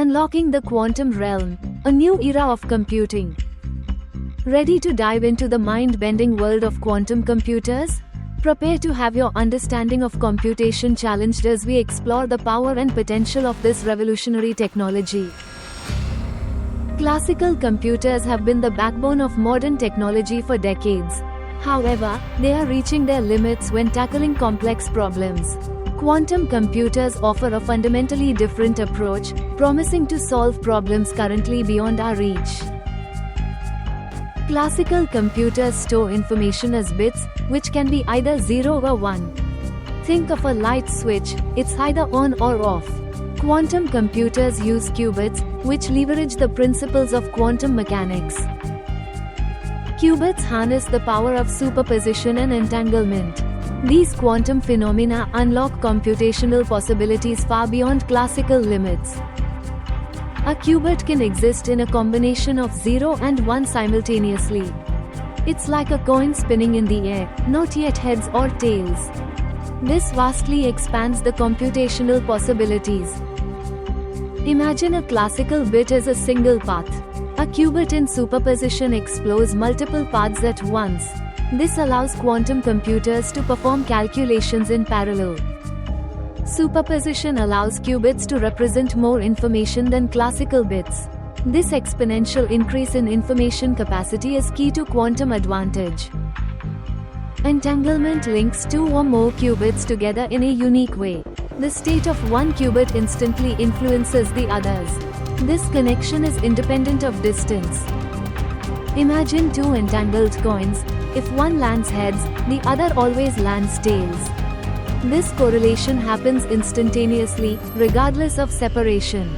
Unlocking the quantum realm, a new era of computing. Ready to dive into the mind-bending world of quantum computers? Prepare to have your understanding of computation challenged as we explore the power and potential of this revolutionary technology. Classical computers have been the backbone of modern technology for decades. However, they are reaching their limits when tackling complex problems. Quantum computers offer a fundamentally different approach, promising to solve problems currently beyond our reach. Classical computers store information as bits, which can be either 0 or 1. Think of a light switch, it's either on or off. Quantum computers use qubits, which leverage the principles of quantum mechanics. Qubits harness the power of superposition and entanglement. These quantum phenomena unlock computational possibilities far beyond classical limits. A qubit can exist in a combination of 0 and 1 simultaneously. It's like a coin spinning in the air, not yet heads or tails. This vastly expands the computational possibilities. Imagine a classical bit as a single path. A qubit in superposition explores multiple paths at once. This allows quantum computers to perform calculations in parallel. Superposition allows qubits to represent more information than classical bits. This exponential increase in information capacity is key to quantum advantage. Entanglement links two or more qubits together in a unique way. The state of one qubit instantly influences the others. This connection is independent of distance. Imagine two entangled coins. If one lands heads, the other always lands tails. This correlation happens instantaneously, regardless of separation.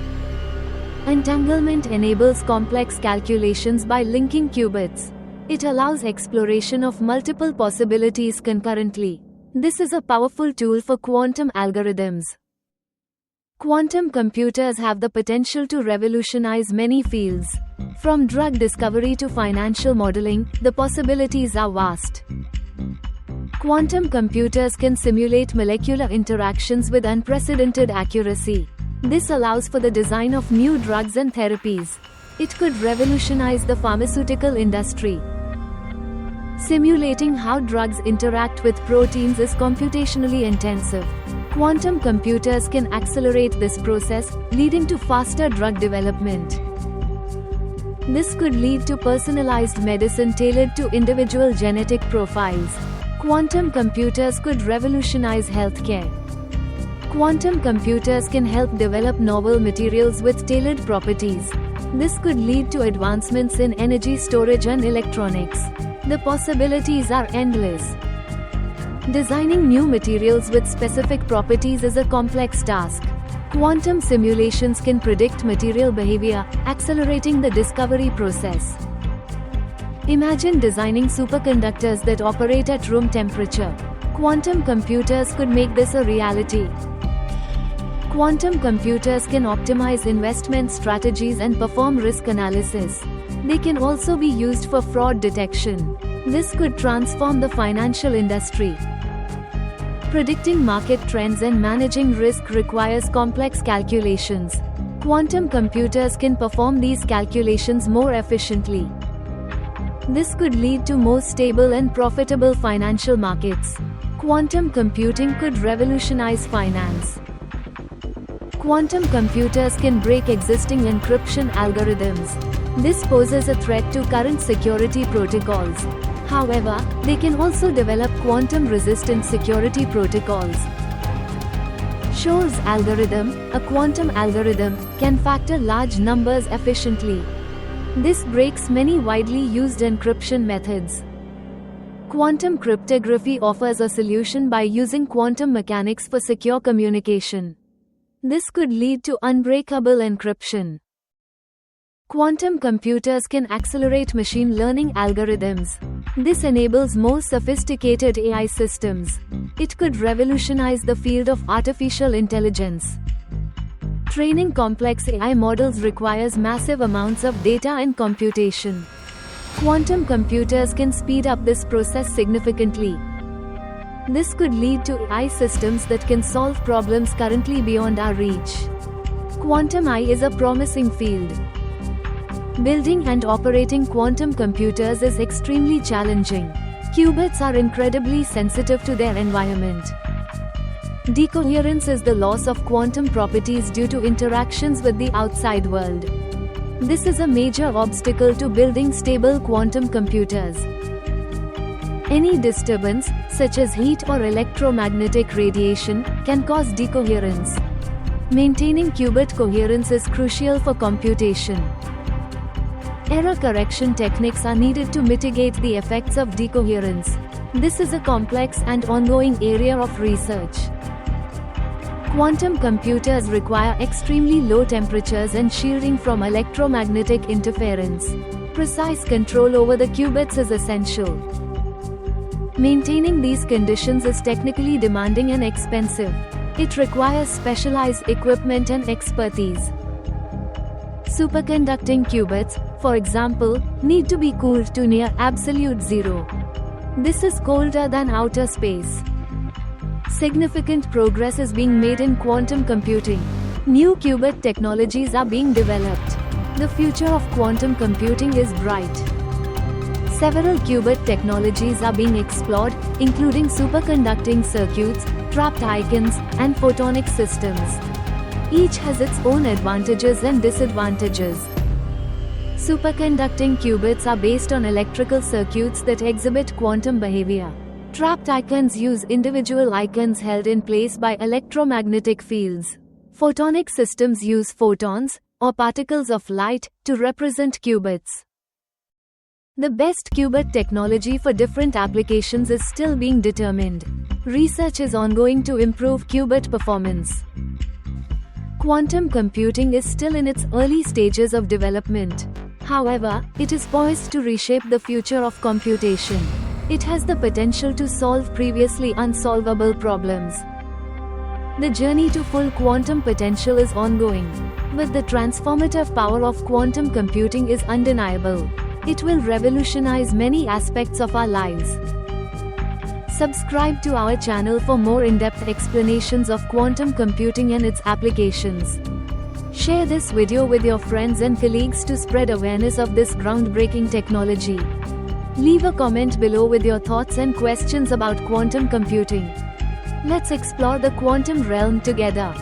Entanglement enables complex calculations by linking qubits. It allows exploration of multiple possibilities concurrently. This is a powerful tool for quantum algorithms. Quantum computers have the potential to revolutionize many fields. From drug discovery to financial modeling, the possibilities are vast. Quantum computers can simulate molecular interactions with unprecedented accuracy. This allows for the design of new drugs and therapies. It could revolutionize the pharmaceutical industry. Simulating how drugs interact with proteins is computationally intensive. Quantum computers can accelerate this process, leading to faster drug development. This could lead to personalized medicine tailored to individual genetic profiles. Quantum computers could revolutionize healthcare. Quantum computers can help develop novel materials with tailored properties. This could lead to advancements in energy storage and electronics. The possibilities are endless. Designing new materials with specific properties is a complex task. Quantum simulations can predict material behavior, accelerating the discovery process. Imagine designing superconductors that operate at room temperature. Quantum computers could make this a reality. Quantum computers can optimize investment strategies and perform risk analysis. They can also be used for fraud detection. This could transform the financial industry. Predicting market trends and managing risk requires complex calculations. Quantum computers can perform these calculations more efficiently. This could lead to more stable and profitable financial markets. Quantum computing could revolutionize finance. Quantum computers can break existing encryption algorithms. This poses a threat to current security protocols. However, they can also develop quantum-resistant security protocols. Shor's algorithm, a quantum algorithm, can factor large numbers efficiently. This breaks many widely used encryption methods. Quantum cryptography offers a solution by using quantum mechanics for secure communication. This could lead to unbreakable encryption. Quantum computers can accelerate machine learning algorithms. This enables more sophisticated AI systems. It could revolutionize the field of artificial intelligence. Training complex AI models requires massive amounts of data and computation. Quantum computers can speed up this process significantly. This could lead to AI systems that can solve problems currently beyond our reach. Quantum AI is a promising field. Building and operating quantum computers is extremely challenging. Qubits are incredibly sensitive to their environment. Decoherence is the loss of quantum properties due to interactions with the outside world. This is a major obstacle to building stable quantum computers. Any disturbance, such as heat or electromagnetic radiation, can cause decoherence. Maintaining qubit coherence is crucial for computation. Error correction techniques are needed to mitigate the effects of decoherence. This is a complex and ongoing area of research. Quantum computers require extremely low temperatures and shielding from electromagnetic interference. Precise control over the qubits is essential. Maintaining these conditions is technically demanding and expensive. It requires specialized equipment and expertise. Superconducting qubits, for example, need to be cooled to near absolute zero. This is colder than outer space. Significant progress is being made in quantum computing. New qubit technologies are being developed. The future of quantum computing is bright. Several qubit technologies are being explored, including superconducting circuits, trapped ions, and photonic systems. Each has its own advantages and disadvantages. Superconducting qubits are based on electrical circuits that exhibit quantum behavior. Trapped ions use individual ions held in place by electromagnetic fields. Photonic systems use photons, or particles of light, to represent qubits. The best qubit technology for different applications is still being determined. Research is ongoing to improve qubit performance. Quantum computing is still in its early stages of development. However, it is poised to reshape the future of computation. It has the potential to solve previously unsolvable problems. The journey to full quantum potential is ongoing, but the transformative power of quantum computing is undeniable. It will revolutionize many aspects of our lives. Subscribe to our channel for more in-depth explanations of quantum computing and its applications. Share this video with your friends and colleagues to spread awareness of this groundbreaking technology. Leave a comment below with your thoughts and questions about quantum computing. Let's explore the quantum realm together.